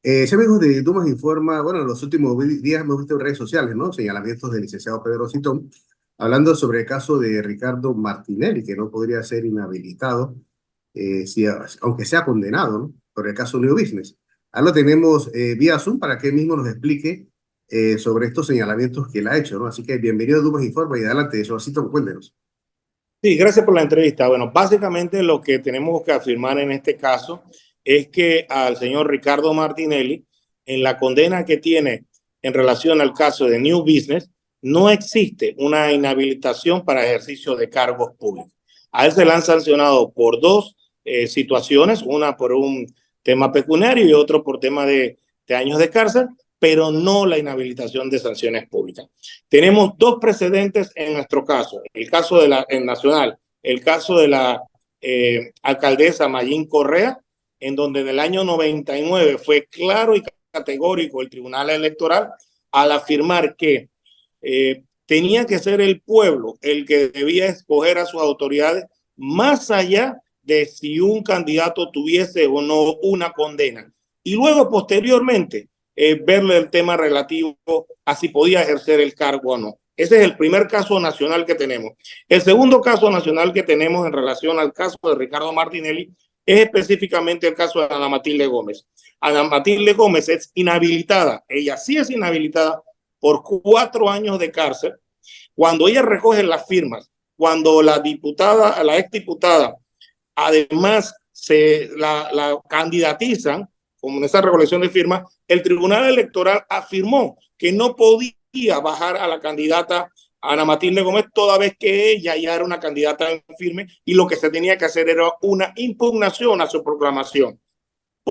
Si amigos de Dumas Informa, bueno, en los últimos días hemos visto en redes sociales, ¿no? Señalamientos del licenciado Pedro Citón, hablando sobre el caso de Ricardo Martinelli, que no podría ser inhabilitado, si, aunque sea condenado, ¿no? Por el caso New Business. Ahora lo tenemos vía Zoom para que él mismo nos explique sobre estos señalamientos que él ha hecho, ¿no? Así que bienvenido a Dumas Informa y adelante, señor Citón, cuéntenos. Sí, gracias por la entrevista. Bueno, básicamente lo que tenemos que afirmar en este caso es que al señor Ricardo Martinelli, en la condena que tiene en relación al caso de New Business, no existe una inhabilitación para ejercicio de cargos públicos. A él se le han sancionado por dos situaciones, una por un tema pecuniario y otro por tema de años de cárcel, pero no la inhabilitación de sanciones públicas. Tenemos dos precedentes en nuestro caso, el caso de la en nacional, el caso de la alcaldesa Mayín Correa, en donde en el año 99 fue claro y categórico el Tribunal Electoral al afirmar que tenía que ser el pueblo el que debía escoger a sus autoridades más allá de si un candidato tuviese o no una condena. Y luego, posteriormente, verle el tema relativo a si podía ejercer el cargo o no. Ese es el primer caso nacional que tenemos. El segundo caso nacional que tenemos en relación al caso de Ricardo Martinelli es específicamente el caso de Ana Matilde Gómez. Ana Matilde Gómez es inhabilitada, ella sí es inhabilitada por 4 años de cárcel. Cuando ella recoge las firmas, cuando la diputada, la exdiputada, además la candidatizan, como en esa recolección de firmas, el Tribunal Electoral afirmó que no podía bajar a la candidata Ana Matilde Gómez, toda vez que ella ya era una candidata en firme y lo que se tenía que hacer era una impugnación a su proclamación.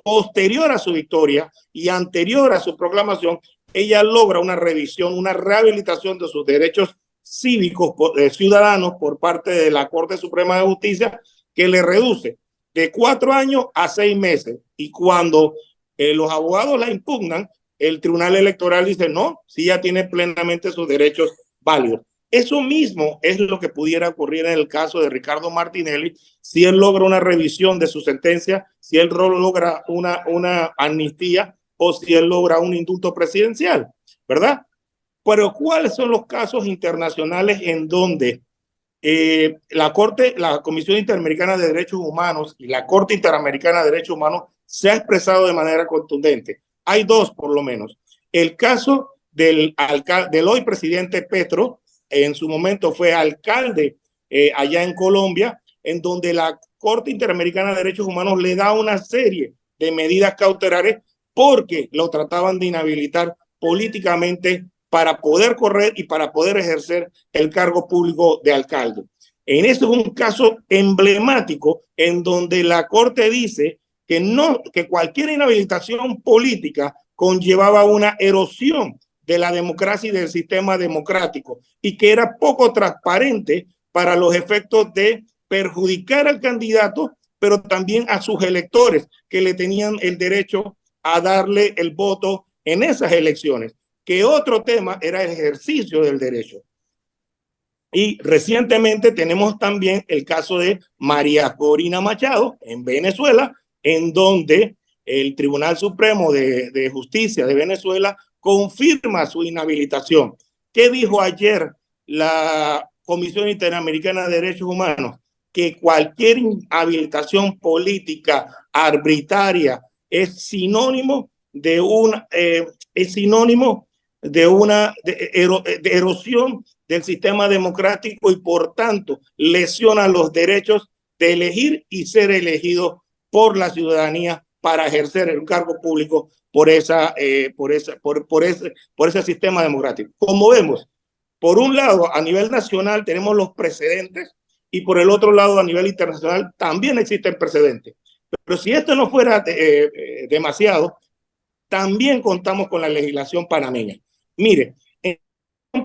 Posterior a su victoria y anterior a su proclamación, ella logra una revisión, una rehabilitación de sus derechos cívicos ciudadanos por parte de la Corte Suprema de Justicia, que le reduce de 4 años a 6 meses. Y cuando los abogados la impugnan, el Tribunal Electoral dice no, si ya tiene plenamente sus derechos válidos. Eso mismo es lo que pudiera ocurrir en el caso de Ricardo Martinelli si él logra una revisión de su sentencia, si él logra una amnistía o si él logra un indulto presidencial, ¿verdad? Pero ¿cuáles son los casos internacionales en donde la Corte, la Comisión Interamericana de Derechos Humanos y la Corte Interamericana de Derechos Humanos se ha expresado de manera contundente? Hay dos, por lo menos. El caso del hoy presidente Petro, en su momento fue alcalde allá en Colombia, en donde la Corte Interamericana de Derechos Humanos le da una serie de medidas cautelares porque lo trataban de inhabilitar políticamente para poder correr y para poder ejercer el cargo público de alcalde. En este es un caso emblemático en donde la Corte dice que, no, que cualquier inhabilitación política conllevaba una erosión de la democracia y del sistema democrático y que era poco transparente para los efectos de perjudicar al candidato, pero también a sus electores que le tenían el derecho a darle el voto en esas elecciones. Que otro tema era el ejercicio del derecho. Y recientemente tenemos también el caso de María Corina Machado en Venezuela, en donde el Tribunal Supremo de Justicia de Venezuela confirma su inhabilitación. ¿Qué dijo ayer la Comisión Interamericana de Derechos Humanos? Que cualquier inhabilitación política arbitraria es sinónimo de una de erosión del sistema democrático y por tanto lesiona los derechos de elegir y ser elegido por la ciudadanía para ejercer el cargo público por ese sistema democrático. Como vemos, por un lado, a nivel nacional tenemos los precedentes y por el otro lado, a nivel internacional, también existen precedentes. Pero si esto no fuera demasiado, también contamos con la legislación panameña. Mire, en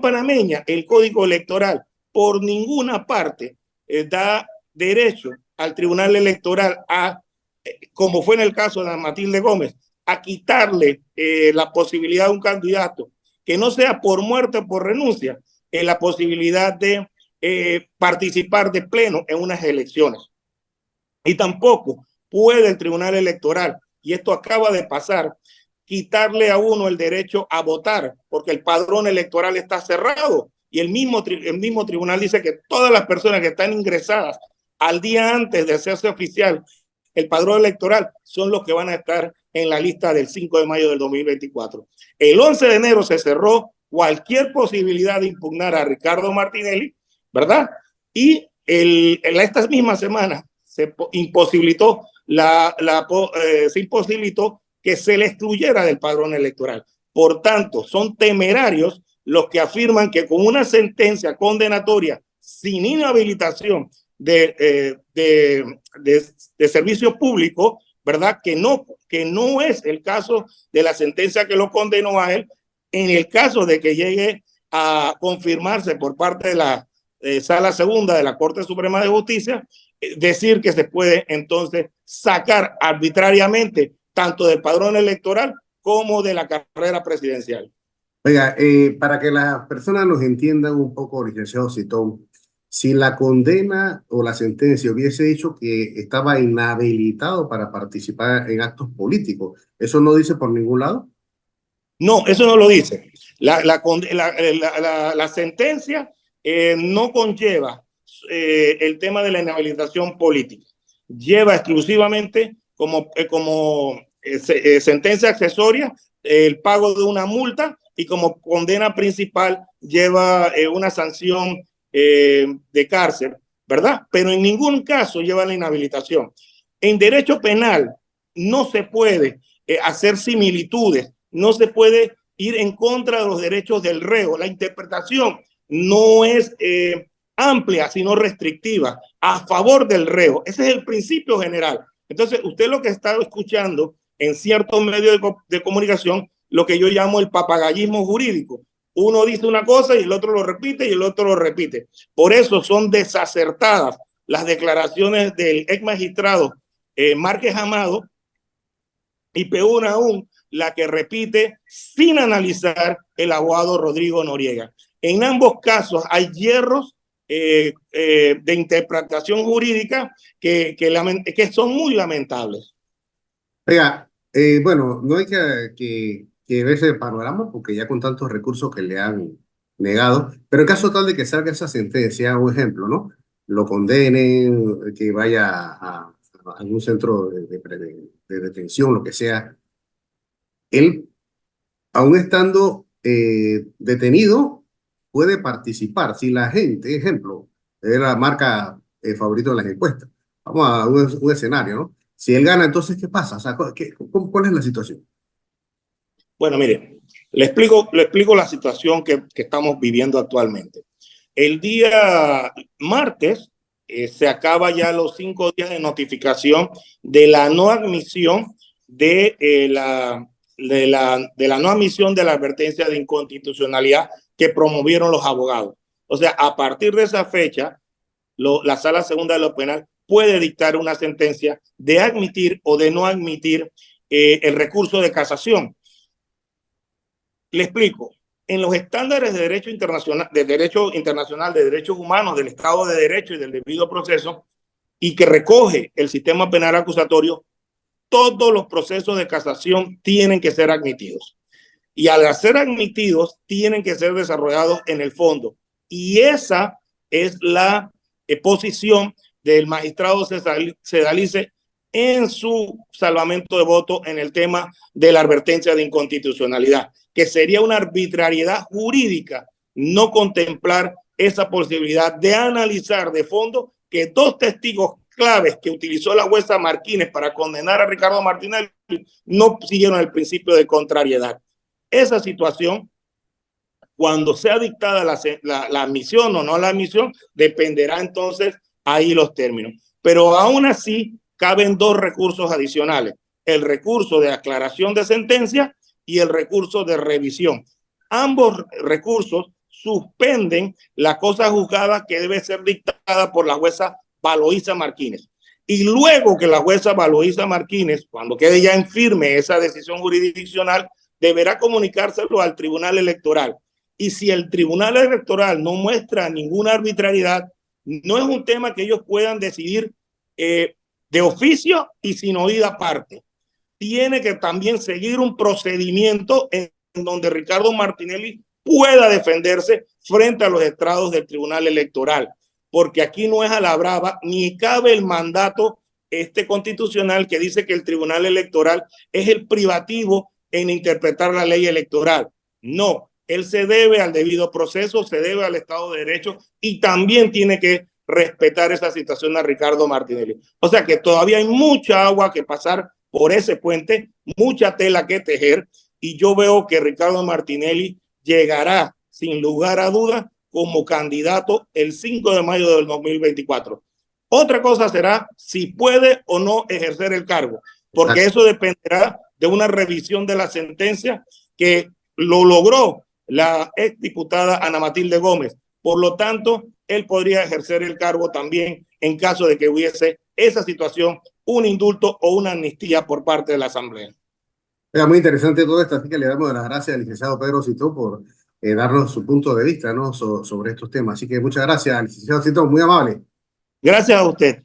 panameña, el Código Electoral por ninguna parte da derecho al Tribunal Electoral a, como fue en el caso de Matilde Gómez, a quitarle la posibilidad a un candidato que no sea por muerte o por renuncia, la posibilidad de participar de pleno en unas elecciones. Y tampoco puede el Tribunal Electoral, y esto acaba de pasar, quitarle a uno el derecho a votar, porque el padrón electoral está cerrado y el mismo tribunal dice que todas las personas que están ingresadas al día antes de hacerse oficial el padrón electoral son los que van a estar en la lista del 5 de mayo del 2024. El 11 de enero se cerró cualquier posibilidad de impugnar a Ricardo Martinelli, ¿verdad? Y esta misma semana se imposibilitó se imposibilitó que se le excluyera del padrón electoral. Por tanto, son temerarios los que afirman que con una sentencia condenatoria sin inhabilitación de servicio público, ¿verdad? Que no es el caso de la sentencia que lo condenó a él, en el caso de que llegue a confirmarse por parte de la Sala Segunda de la Corte Suprema de Justicia, decir que se puede entonces sacar arbitrariamente tanto del padrón electoral como de la carrera presidencial. Oiga, para que las personas nos entiendan un poco, licenciado Citón, si la condena o la sentencia hubiese dicho que estaba inhabilitado para participar en actos políticos, ¿eso no dice por ningún lado? No, eso no lo dice. La sentencia no conlleva el tema de la inhabilitación política. Lleva exclusivamente como sentencia accesoria el pago de una multa y como condena principal lleva una sanción de cárcel, ¿verdad? Pero en ningún caso lleva la inhabilitación. En derecho penal no se puede hacer similitudes, no se puede ir en contra de los derechos del reo. La interpretación no es amplia, sino restrictiva, a favor del reo. Ese es el principio general. Entonces, usted lo que está escuchando en ciertos medios de comunicación, lo que yo llamo el papagallismo jurídico. Uno dice una cosa y el otro lo repite y el otro lo repite. Por eso son desacertadas las declaraciones del ex magistrado Márquez Amado, y peor aún, la que repite sin analizar el abogado Rodrigo Noriega. En ambos casos hay hierros de interpretación jurídica que son muy lamentables. Oiga, bueno, no hay que verse el panorama porque ya con tantos recursos que le han negado, pero en caso tal de que salga esa sentencia, un ejemplo, ¿no? Lo condenen, que vaya a algún centro de detención, lo que sea, él, aún estando detenido, puede participar. Si la gente, ejemplo, es la marca favorito de las encuestas. Vamos a un escenario, ¿no? Si él gana, entonces, ¿qué pasa? O sea, ¿cuál es la situación? Bueno, mire, le explico la situación que estamos viviendo actualmente. El día martes se acaba ya los 5 días de notificación de la no admisión de la no admisión de la advertencia de inconstitucionalidad que promovieron los abogados. O sea, a partir de esa fecha, la Sala Segunda de lo Penal puede dictar una sentencia de admitir o de no admitir el recurso de casación. Le explico. En los estándares de derecho internacional, de derechos humanos, del Estado de Derecho y del debido proceso, y que recoge el sistema penal acusatorio, todos los procesos de casación tienen que ser admitidos. Y al ser admitidos, tienen que ser desarrollados en el fondo. Y esa es la posición del magistrado Sedalice en su salvamento de voto en el tema de la advertencia de inconstitucionalidad, que sería una arbitrariedad jurídica no contemplar esa posibilidad de analizar de fondo que dos testigos claves que utilizó la jueza Martínez para condenar a Ricardo Martinelli no siguieron el principio de contrariedad. Esa situación, cuando sea dictada la admisión o no la admisión, dependerá entonces ahí los términos. Pero aún así, caben dos recursos adicionales: el recurso de aclaración de sentencia y el recurso de revisión. Ambos recursos suspenden la cosa juzgada que debe ser dictada por la jueza Valoisa Martínez. Y luego que la jueza Valoisa Martínez, cuando quede ya en firme esa decisión jurisdiccional, deberá comunicárselo al Tribunal Electoral. Y si el Tribunal Electoral no muestra ninguna arbitrariedad, no es un tema que ellos puedan decidir de oficio y sin oída aparte. tiene que también seguir un procedimiento en donde Ricardo Martinelli pueda defenderse frente a los estrados del Tribunal Electoral, porque aquí no es a la brava, ni cabe el mandato constitucional que dice que el Tribunal Electoral es el privativo en interpretar la ley electoral. No, él se debe al debido proceso, se debe al Estado de Derecho y también tiene que respetar esa situación a Ricardo Martinelli. O sea que todavía hay mucha agua que pasar por ese puente, mucha tela que tejer, y yo veo que Ricardo Martinelli llegará sin lugar a dudas como candidato el 5 de mayo del 2024. Otra cosa será si puede o no ejercer el cargo, porque eso dependerá de una revisión de la sentencia que lo logró la exdiputada Ana Matilde Gómez. Por lo tanto, él podría ejercer el cargo también en caso de que hubiese esa situación, un indulto o una amnistía por parte de la Asamblea. Era muy interesante todo esto, así que le damos las gracias al licenciado Pedro Citó por darnos su punto de vista, ¿no? Sobre estos temas. Así que muchas gracias, licenciado Citó, muy amable. Gracias a usted.